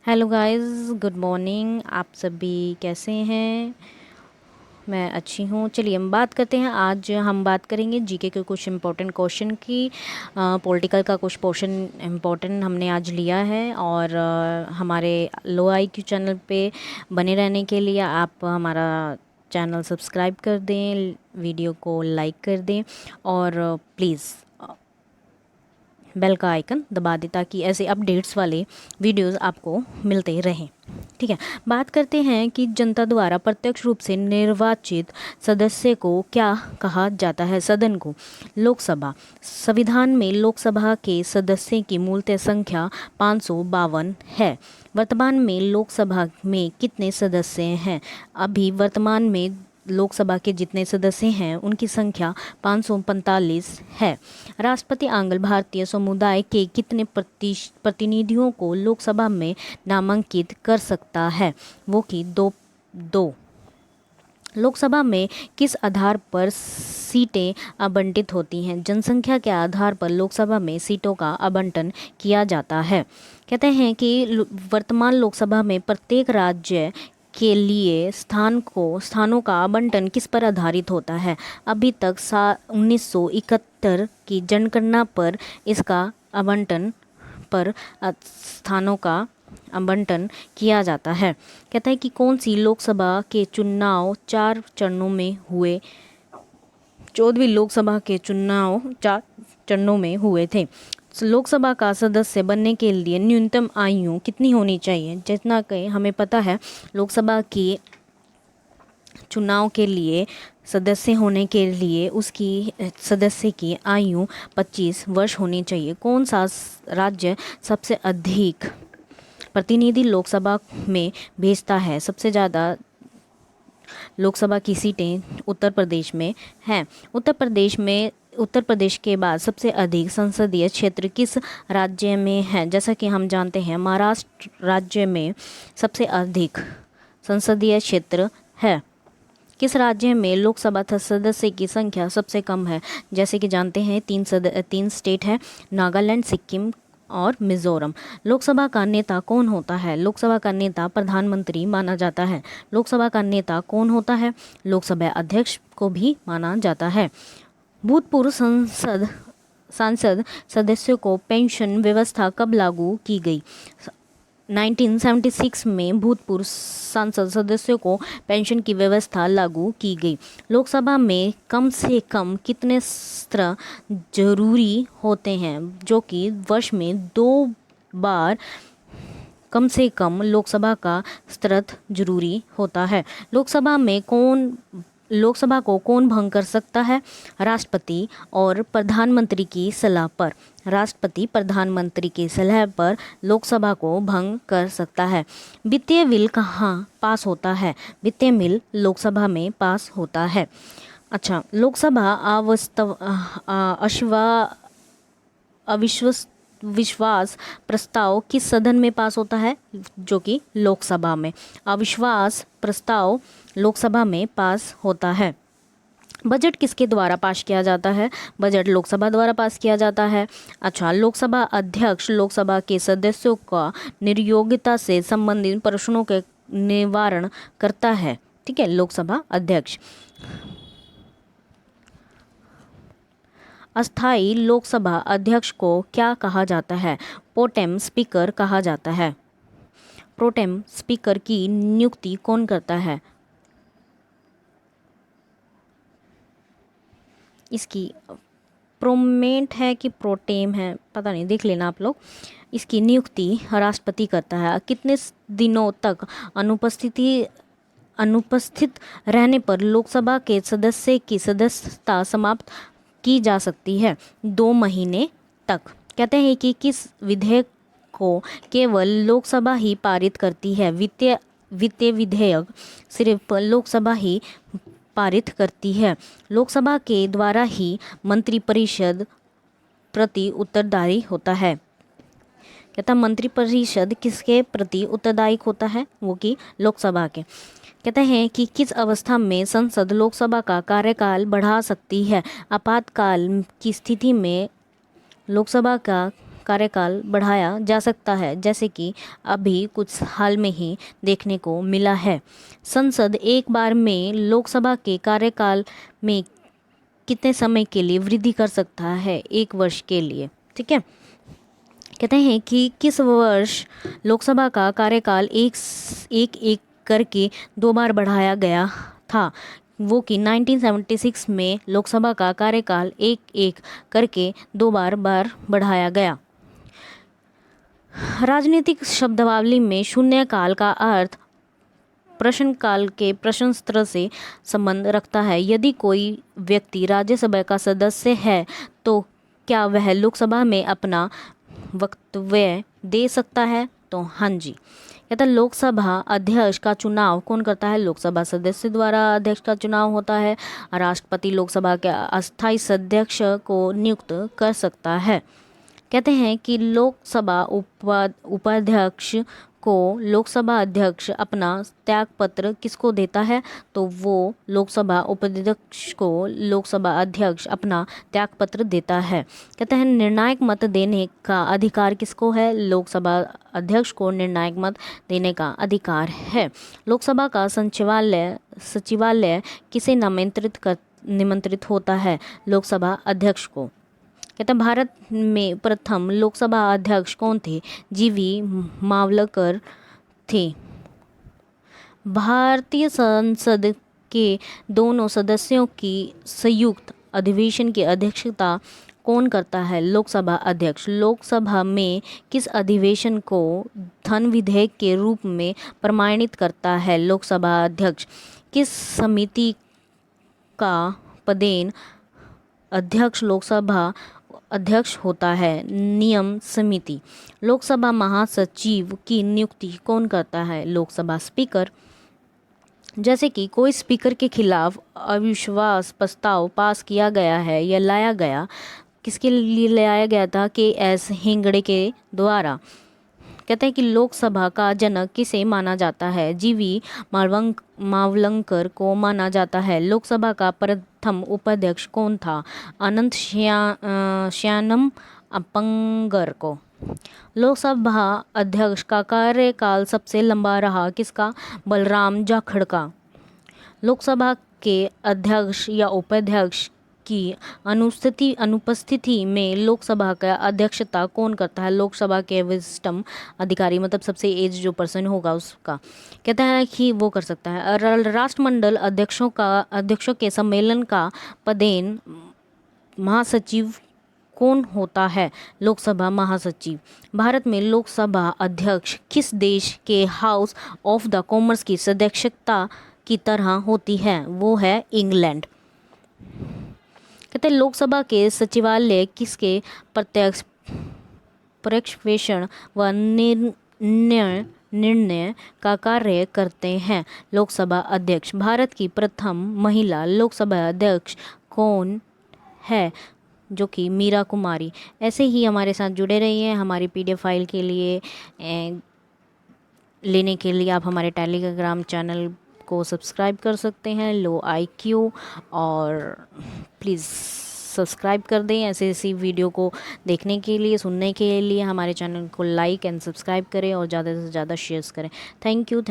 Hello guys, good morning. आप सभी कैसे हैं? मैं अच्छी हूँ। चलिए हम बात करते हैं। आज हम बात करेंगे जीके के कुछ इम्पोर्टेंट क्वेश्चन की। पॉलिटिकल का कुछ पोर्शन इम्पोर्टेंट हमने आज लिया है और हमारे लो IQ चैनल पे बने रहने के लिए आप हमारा चैनल सब्सक्राइब कर दें, वीडियो को लाइक कर दें और प्लीज़ बेल का आइकन दबा दें ताकि ऐसे अपडेट्स वाले वीडियोस आपको मिलते रहें। ठीक है, बात करते हैं कि जनता द्वारा प्रत्यक्ष रूप से निर्वाचित सदस्य को क्या कहा जाता है। सदन को लोकसभा। संविधान में लोकसभा के सदस्य की मूलतः संख्या 552 है। वर्तमान में लोकसभा में कितने सदस्य हैं? अभी वर्तमान में लोकसभा के जितने सदस्य हैं उनकी संख्या 545 है। राष्ट्रपति आंग्ल भारतीय समुदाय के कितने प्रतिनिधियों को लोकसभा में नामांकित कर सकता है? वो कि दो। लोकसभा में किस आधार पर सीटें आवंटित होती हैं? जनसंख्या के आधार पर लोकसभा में सीटों का आवंटन किया जाता है। कहते हैं कि वर्तमान लोकसभा में प्रत्येक राज्य के लिए स्थानों का आवंटन किस पर आधारित होता है? अभी तक 1971 की जनगणना पर इसका आवंटन पर स्थानों का आवंटन किया जाता है। कहता है कि कौन सी लोकसभा के चुनाव 4 चरणों में हुए? 14वीं लोकसभा के चुनाव 4 चरणों में हुए थे। लोकसभा का सदस्य बनने के लिए न्यूनतम आयु कितनी होनी चाहिए? जितना कि हमें पता है, लोकसभा की चुनाव के लिए सदस्य होने के लिए उसकी सदस्य की आयु 25 वर्ष होनी चाहिए। कौन सा राज्य सबसे अधिक प्रतिनिधि लोकसभा में भेजता है? सबसे ज़्यादा लोकसभा की सीटें उत्तर प्रदेश में हैं। उत्तर प्रदेश के बाद सबसे अधिक संसदीय क्षेत्र किस राज्य में है? जैसा कि हम जानते हैं, महाराष्ट्र राज्य में सबसे अधिक संसदीय क्षेत्र है। किस राज्य में लोकसभा सदस्य की संख्या सबसे कम है? जैसे कि जानते हैं, तीन स्टेट है, नागालैंड, सिक्किम और मिजोरम। लोकसभा का नेता कौन होता है? लोकसभा का नेता प्रधानमंत्री माना जाता है। लोकसभा का नेता कौन होता है? लोकसभा अध्यक्ष को भी माना जाता है। भूतपूर्व सांसद सदस्यों को पेंशन व्यवस्था कब लागू की गई? 1976 में भूतपूर्व सांसद सदस्यों को पेंशन की व्यवस्था लागू की गई। लोकसभा में कम से कम कितने सत्र जरूरी होते हैं? जो कि वर्ष में 2 बार कम से कम लोकसभा का सत्र जरूरी होता है। लोकसभा को कौन भंग कर सकता है? राष्ट्रपति और प्रधानमंत्री की सलाह पर। राष्ट्रपति प्रधानमंत्री की सलाह पर लोकसभा को भंग कर सकता है। वित्तीय बिल कहाँ पास होता है? वित्तीय बिल लोकसभा में पास होता है। अच्छा, लोकसभा अविश्वास प्रस्ताव किस सदन में पास होता है? जो कि लोकसभा में। अविश्वास प्रस्ताव लोकसभा में पास होता है। बजट किसके द्वारा पास किया जाता है? बजट लोकसभा द्वारा पास किया जाता है। अच्छा, लोकसभा अध्यक्ष लोकसभा के सदस्यों का नियोक्ता से संबंधित प्रश्नों के निवारण करता है। ठीक है, लोकसभा अध्यक्ष। अस्थाई लोकसभा अध्यक्ष को क्या कहा जाता है? प्रोटेम स्पीकर कहा जाता है। प्रोटेम स्पीकर की नियुक्ति कौन करता है? इसकी प्रोमेट है कि प्रोटेम है, पता नहीं, देख लेना आप लोग। इसकी नियुक्ति राष्ट्रपति करता है। कितने दिनों तक अनुपस्थित रहने पर लोकसभा के सदस्य की सदस्यता समाप्त की जा सकती है? 2 महीने तक। कहते हैं कि किस विधेयक को केवल लोकसभा ही पारित करती है? वित्तीय विधेयक सिर्फ लोकसभा ही पारित करती है। लोकसभा के द्वारा ही मंत्रिपरिषद प्रति उत्तरदायी होता है। कहता मंत्रिपरिषद किसके प्रति उत्तरदायी होता है? वो कि लोकसभा के। कहते हैं कि किस अवस्था में संसद लोकसभा का कार्यकाल बढ़ा सकती है? आपातकाल की स्थिति में लोकसभा का कार्यकाल बढ़ाया जा सकता है, जैसे कि अभी कुछ हाल में ही देखने को मिला है। संसद एक बार में लोकसभा के कार्यकाल में कितने समय के लिए वृद्धि कर सकता है? 1 वर्ष के लिए। ठीक है, कहते हैं कि किस वर्ष लोकसभा का कार्यकाल एक करके 2 बार बढ़ाया गया था? वो कि 1976 में लोकसभा का कार्यकाल एक करके 2 बार बढ़ाया गया। राजनीतिक शब्दावली में शून्यकाल का अर्थ प्रश्नकाल के प्रश्नोत्तर से संबंध रखता है। यदि कोई व्यक्ति राज्यसभा का सदस्य है तो क्या वह लोकसभा में अपना वक्तव्य दे सकता है? तो हाँ जी। कहता है लोकसभा अध्यक्ष का चुनाव कौन करता है? लोकसभा सदस्य द्वारा अध्यक्ष का चुनाव होता है। राष्ट्रपति लोकसभा के अस्थायी अध्यक्ष को नियुक्त कर सकता है। कहते हैं कि लोकसभा उपाध्यक्ष को लोकसभा अध्यक्ष अपना त्यागपत्र किसको देता है? तो वो लोकसभा उपाध्यक्ष को लोकसभा अध्यक्ष अपना त्यागपत्र देता है। कहते हैं निर्णायक मत देने का अधिकार किसको है? लोकसभा अध्यक्ष को निर्णायक मत देने का अधिकार है। लोकसभा का सचिवालय किसे निमंत्रित होता है? लोकसभा अध्यक्ष को। कहते हैं भारत में प्रथम लोकसभा अध्यक्ष कौन थे? जीवी मावलकर थे। भारतीय संसद के दोनों सदस्यों की संयुक्त अधिवेशन की अध्यक्षता कौन करता है? लोकसभा अध्यक्ष। लोकसभा में किस अधिवेशन को धन विधेयक के रूप में प्रमाणित करता है? लोकसभा अध्यक्ष। किस समिति का पदेन अध्यक्ष लोकसभा अध्यक्ष होता है? नियम समिति। लोकसभा महासचिव की नियुक्ति कौन करता है? लोकसभा स्पीकर। जैसे कि कोई स्पीकर के खिलाफ अविश्वास प्रस्ताव पास किया गया है या लाया गया, किसके लिए लाया गया था? KS हेगड़े के द्वारा। कहते हैं कि लोकसभा का जनक किसे माना जाता है? GV मावलंकर को माना जाता है। लोकसभा का प्रथम उपाध्यक्ष कौन था? अनंत श्यानम अपंगर को। लोकसभा अध्यक्ष का कार्यकाल सबसे लंबा रहा किसका? बलराम जाखड़ का। लोकसभा के अध्यक्ष या उपाध्यक्ष की अनुपस्थिति में लोकसभा का अध्यक्षता कौन करता है? लोकसभा के वरिष्ठतम अधिकारी, मतलब सबसे एज जो पर्सन होगा उसका। कहता है कि वो कर सकता है। राष्ट्रमंडल अध्यक्षों के सम्मेलन का पदेन महासचिव कौन होता है? लोकसभा महासचिव। भारत में लोकसभा अध्यक्ष किस देश के हाउस ऑफ द कॉमन्स की सदस्यता की तरह होती है? वो है इंग्लैंड। कहते हैं लोकसभा के सचिवालय किसके प्रत्यक्ष पर्यवेक्षण व निर्णय का कार्य करते हैं? लोकसभा अध्यक्ष। भारत की प्रथम महिला लोकसभा अध्यक्ष कौन है? जो कि मीरा कुमारी। ऐसे ही हमारे साथ जुड़े रहिए। हमारी PDF फाइल के लिए लेने के लिए आप हमारे टेलीग्राम चैनल को सब्सक्राइब कर सकते हैं, लो IQ, और प्लीज़ सब्सक्राइब कर दें। ऐसी वीडियो को देखने के लिए, सुनने के लिए हमारे चैनल को लाइक एंड सब्सक्राइब करें और ज़्यादा से ज़्यादा शेयर करें। Thank you.